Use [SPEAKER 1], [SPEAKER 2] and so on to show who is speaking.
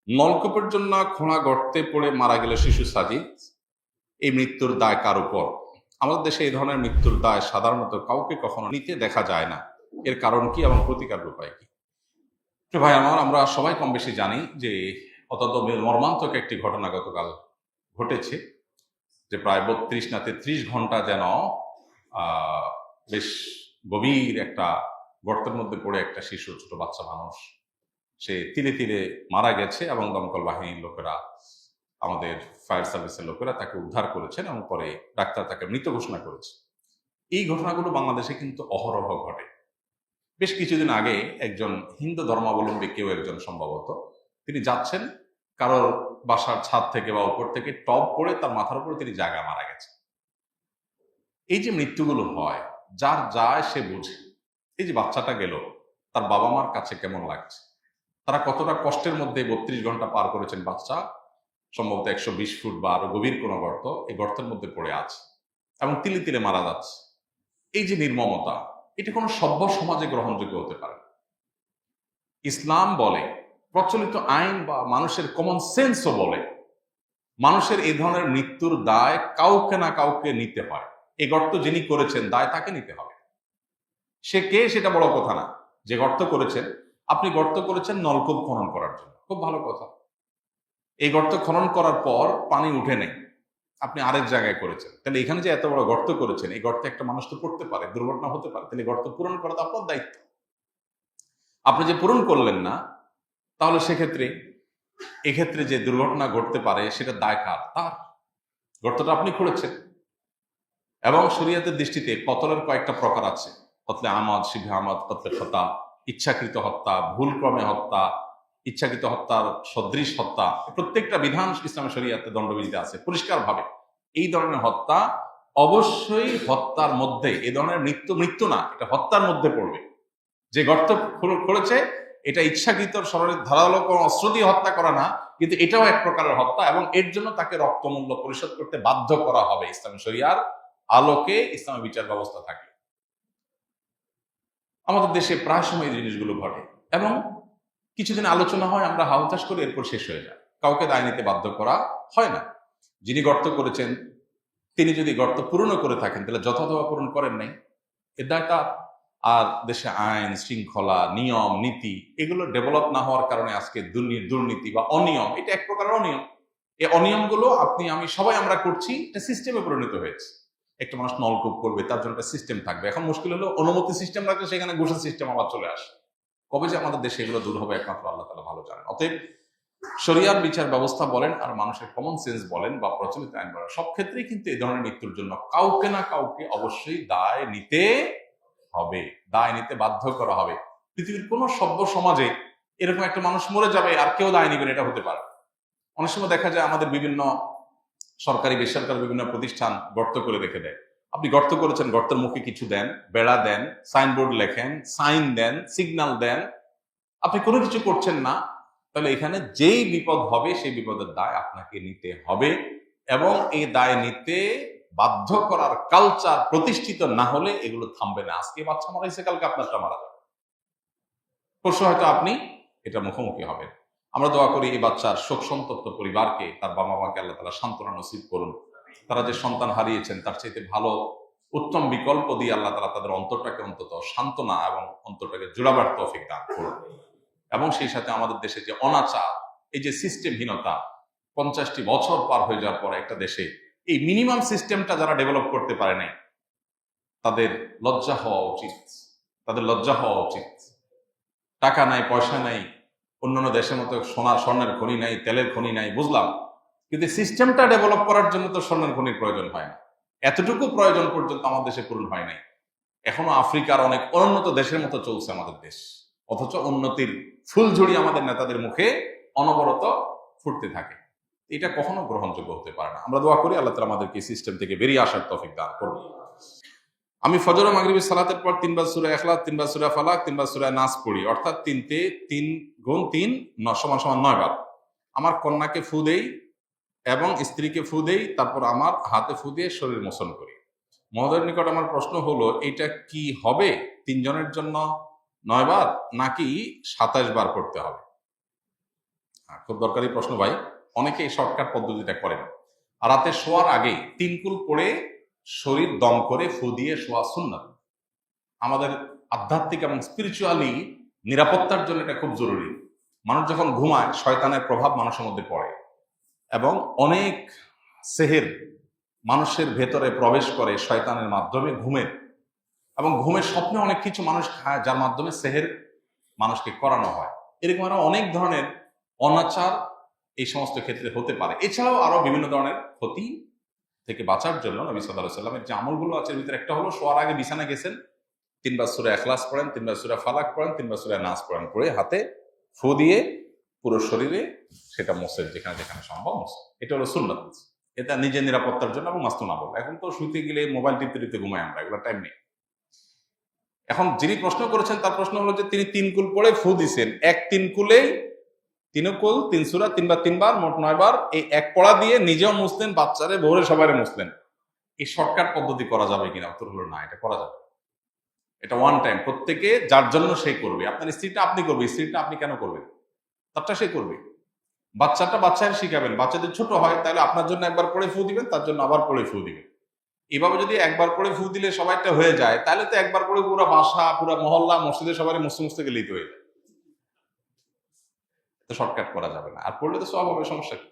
[SPEAKER 1] নলকূপের জন্য খোঁড়া গর্তে পড়ে মারা গেল শিশু সাজিদ, এই মৃত্যুর দায় কার উপর? আমাদের দেশে এই ধরনের মৃত্যুর দায় সাধারণত কাউকে কখনো নিতে দেখা যায় না। এর কারণ কি এবং প্রতিকার উপায় কি? তো ভাই আমার, আমরা সবাই কম বেশি জানি যে অত্যন্ত মর্মান্তিক একটি ঘটনা গতকাল ঘটেছে, যে প্রায় 32 না 33 ঘন্টা যেন বেশ গভীর একটা গর্তের মধ্যে পড়ে একটা শিশু, ছোট বাচ্চা মানুষ, সে তিলে তিলে মারা গেছে এবং দমকল বাহিনীর লোকেরা, আমাদের ফায়ার সার্ভিসের লোকেরা তাকে উদ্ধার করেছেন এবং পরে ডাক্তার তাকে মৃত ঘোষণা করেছে। এই ঘটনাগুলো বাংলাদেশে কিন্তু অহরহ ঘটে। বেশ কিছুদিন আগে একজন হিন্দু ধর্মাবলম্বী কেউ একজন, সম্ভবত তিনি যাচ্ছেন কারোর বাসার ছাদ থেকে বা উপর থেকে টপ করে তার মাথার উপরে তিনি জায়গা মারা গেছে। এই যে মৃত্যুগুলো হয়, যার যায় সে বুঝে। এই যে বাচ্চাটা গেল, তার বাবা মার কাছে কেমন লাগছে, তারা কতটা কষ্টের মধ্যে 32 ঘন্টা পার করেছেন। বাচ্চা সম্ভবত 120 ফুট বা আরো গভীর কোনো গর্ত, এই গর্তের মধ্যে পড়ে আছে এবং তিলে তিলে মারা যাচ্ছে। এই যে নির্মমতা, এটা কোনো সভ্য সমাজে গ্রহণযোগ্য হতে পারে না। ইসলাম বলে, প্রচলিত আইন বা মানুষের কমন সেন্সও বলে, মানুষের এই ধরনের মৃত্যুর দায় কাউকে না কাউকে নিতে হয়। এই গর্ত যিনি করেছেন, দায় তাকে নিতে হবে। সে কে সেটা বড় কথা না। যে গর্ত করেছেন, আপনি গর্ত করেছেন নলকূপ খনন করার জন্য, খুব ভালো কথা। এই গর্ত খনন করার পর পানি উঠে নেই, আপনি আরেক জায়গায় করেছেন, তাহলে এখানে যে এত বড় গর্ত করেছেন, এই গর্তে একটা মানুষ তো পড়তে পারে, দুর্ঘটনা হতে পারে, তাহলে গর্ত পূরণ করা তো আপনার দায়িত্ব। আপনি যে পূরণ করলেন না, তাহলে সেক্ষেত্রে এক্ষেত্রে যে দুর্ঘটনা ঘটতে পারে সেটা দায় কার? তার। গর্তটা আপনি করেছেন। এবং শরীয়তের দৃষ্টিতে কতলের কয়েকটা প্রকার আছে: কতলে আমাদ, শিবে আমাদ, কতলে খতা, ইচ্ছাকৃত হত্যা, ভুলক্রমে হত্যা, ইচ্ছাকৃত হত্যার সদৃশ হত্যা। প্রত্যেকটা বিধান ইসলামের শরীয়তে দণ্ডবিধিতে আছে পরিষ্কারভাবে। এই ধরনের হত্যা অবশ্যই হত্যার মধ্যে, এই ধরনের মৃত্যু না, এটা হত্যার মধ্যে পড়বে। যে গর্ত করেছে, এটা ইচ্ছাকৃত শরীরের ধারালো কোনো অস্ত্র দিয়ে হত্যা করা না, কিন্তু এটাও এক প্রকারের হত্যা এবং এর জন্য তাকে রক্তমূল্য পরিশোধ করতে বাধ্য করা হবে ইসলামী শরিয়ার আলোকে, ইসলামী বিচার ব্যবস্থা থাকে। আমাদের দেশে প্রায় সময় এই জিনিসগুলো ঘটে এবং কিছুদিন আলোচনা হয়, আমরা হাউতাশ করে, এরপর শেষ হয়ে যায়। কাউকে দায় নিতে বাধ্য করা হয় না। যিনি গর্ত করেছেন, তিনি যদি গর্ত পূরণ করে থাকেন, তাহলে যথাযথ পূরণ করেন নাই, এর দায়টা। আর দেশে আইন শৃঙ্খলা, নিয়ম নীতি এগুলো ডেভেলপ না হওয়ার কারণে আজকে দুর্নীতি বা অনিয়ম, এটা এক প্রকারের অনিয়ম। এই অনিয়মগুলো আপনি আমি সবাই আমরা করছি, এটা সিস্টেমে পরিণত হয়েছে। একটা মানুষ নলকূপ করবে, তার জন্য একটা সিস্টেম থাকবে। এখন মুশকিল হলো, অনুমতি সিস্টেম রাখলে সেখানে ঘুষের সিস্টেম আবার চলে আসে। কবে যে আমাদের দেশে এগুলো দূর হবে, একমাত্র আল্লাহ তাআলা ভালো জানেন। অতএব শরিয়ার বিচার ব্যবস্থা বলেন আর মানুষের কমন সেন্স বলেন বা প্রচলিত আইন বলেন, সব ক্ষেত্রেই কিন্তু এই ধরনের মৃত্যুর জন্য কাউকে না কাউকে অবশ্যই দায় নিতে হবে, দায় নিতে বাধ্য করা হবে। পৃথিবীর কোন সভ্য সমাজে এরকম একটা মানুষ মরে যাবে আর কেউ দায় নিবেন, এটা হতে পারে। অনেক সময় দেখা যায় আমাদের বিভিন্ন সরকারি বেসরকারি বিভিন্ন প্রতিষ্ঠান গর্ত করে রেখে দেয়। আপনি গর্ত করেছেন, গর্তের মুখে কিছু দেন, বেড়া দেন, সাইনবোর্ড লেখেন, সাইন দেন, সিগন্যাল দেন, আপনি কোনো কিছু করছেন না, তাহলে এখানে যেই বিপদ হবে সেই বিপদের দায় আপনাকে নিতে হবে। এবং এই দায় নিতে বাধ্য করার কালচার প্রতিষ্ঠিত না হলে এগুলো থামবে না। আজকে বাচ্চা মারা হয়েছে, কালকে আপনারটা মারা যাবে, পরশু হয়তো আপনি এটা মুখোমুখি হবেন। আমরা দোয়া করি এই বাচ্চার শোক সন্তপ্ত পরিবারকে, তার বাবা মাকে আল্লাহ তাআলা সান্ত্বনা নসিব করুন। তারা যে সন্তান হারিয়েছেন, তার চাইতে ভালো উত্তম বিকল্প দিয়ে আল্লাহ তাআলা তাদের অন্তরটাকে অন্তত সান্ত্বনা এবং অন্তরটাকে জোড়াবার তৌফিক দান করুন। এবং সেই সাথে আমাদের দেশে যে অনাচার, এই যে সিস্টেমহীনতা, 50টি বছর পার হয়ে যাওয়ার পর একটা দেশে এই মিনিমাম সিস্টেমটা যারা ডেভেলপ করতে পারে নাই, তাদের লজ্জা হওয়া উচিত। তাদের লজ্জা হওয়া উচিত। টাকা নাই, পয়সা নাই, অন্যান্য দেশের মতো স্বর্ণের খনি নাই, তেলের খনি নাই, বুঝলাম, কিন্তু সিস্টেমটা ডেভেলপ করার জন্য তো স্বর্ণের খনির প্রয়োজন হয় না। এতটুকু প্রয়োজন পর্যন্ত আমাদের দেশে পূরণ হয় নাই। এখনো আফ্রিকার অনেক অনুন্নত দেশের মতো চলছে আমাদের দেশ, অথচ উন্নতির ফুলঝুড়ি আমাদের নেতাদের মুখে অনবরত ফুটতে থাকে। এটা কখনো গ্রহণযোগ্য হতে পারে না। আমরা দোয়া করি আল্লাহ তাআলা আমাদেরকে সিস্টেম থেকে বেরিয়ে আসার তৌফিক দান করুন। আমি ফজর ও মাগরিবের সালাতের পর 3 বার সূরা ইখলাস, 3 বার সূরা ফালাক, 3 বার সূরা নাস পড়ি, অর্থাৎ 3 গুণ 3 সমান 9 বার। আমার কন্যাকে ফু দেই এবং স্ত্রীকে ফু দেই, তারপর আমার হাতে ফু দিয়ে শরীর মোছন করি। মহোদয়ের নিকট আমার প্রশ্ন হলো, এটা কি হবে 3 জনের জন্য 9 বার নাকি 27 বার করতে হবে? খুব দরকারি প্রশ্ন ভাই। অনেকে এই শর্টকাট পদ্ধতিটা করেন। রাতে শোয়ার আগে 3 কুল পড়ে শরীর দম করে ফু দিয়ে শোয়া সুন্নাত। আমাদের আধ্যাত্মিক এবং স্পিরিচুয়ালি নিরাপত্তার জন্য এটা খুব জরুরি। মানুষ যখন ঘুমায় শয়তানের প্রভাব মানুষের মধ্যে পড়ে এবং অনেক সেহের মানুষের ভেতরে প্রবেশ করে শয়তানের মাধ্যমে ঘুমের, এবং ঘুমের স্বপ্নে অনেক কিছু মানুষ খায় যার মাধ্যমে সেহের মানুষকে করানো হয়। এরকম আরো অনেক ধরনের অনাচার এই সমস্ত ক্ষেত্রে হতে পারে। এছাড়াও আরো বিভিন্ন ধরনের ক্ষতি থেকে বাঁচার জন্য নবী সাল্লাল্লাহু আলাইহি ওয়াসাল্লামের যে আমলগুলো আছে এর ভিতরে একটা হলো শোয়ার আগে বিছানা গেছেন 3 বার সূরা ইখলাস পড়েন, 3 বার সূরা ফালাক পড়েন, 3 বার সূরা নাস পড়েন, পড়ে হাতে ফু দিয়ে পুরো শরীরে সেটা মোছেন যেখানে যেখানে সম্ভব মোছেন। এটা হলো সুন্নাত। এটা নিজের নিরাপত্তার জন্য এবং মাস্তুন আমল। এখন তো শুতে গেলে মোবাইল টিপতে টিপতে ঘুমাই আমরা, এগুলো টাইম নেই। এখন যিনি প্রশ্ন করেছেন তার প্রশ্ন হলো যে তিনি 3 কুল পড়ে ফু দিছেন, 3 কুলেই 3 কুল 3 সূরা 3 বার 3 বার মোট 9 বার এই এক পড়া দিয়ে নিজেও মুছলেন, বাচ্চারে ভোরে সবাইরে মুছলেন। এই শর্টকাট পদ্ধতি করা যাবে কিনা? উত্তর হলো না, এটা করা যাবে। এটা ওয়ান টাইম, প্রত্যেকে যার জন্য সে করবে। আপনার স্ত্রীটা আপনি করবে, স্ত্রীটা আপনি কেন করবেন? তারটা সে করবে। বাচ্চাটা বাচ্চাকে শিখাবেন। বাচ্চা যদি ছোট হয় তাহলে আপনার জন্য একবার পড়ে ফু দিবেন, তার জন্য আবার পড়ে ফু দিবেন। এভাবে যদি একবার পড়ে ফু দিলে সবাইটা হয়ে যায় তাহলে তো একবার পড়ে পুরো বাসা, পুরো মহল্লা, মসজিদে সবাই মুছতে মুছতে গেলেই তো হয়ে যায়। শর্টকাট করা যাবে না, আর পড়লে তো সব হবে, সমস্যা কি?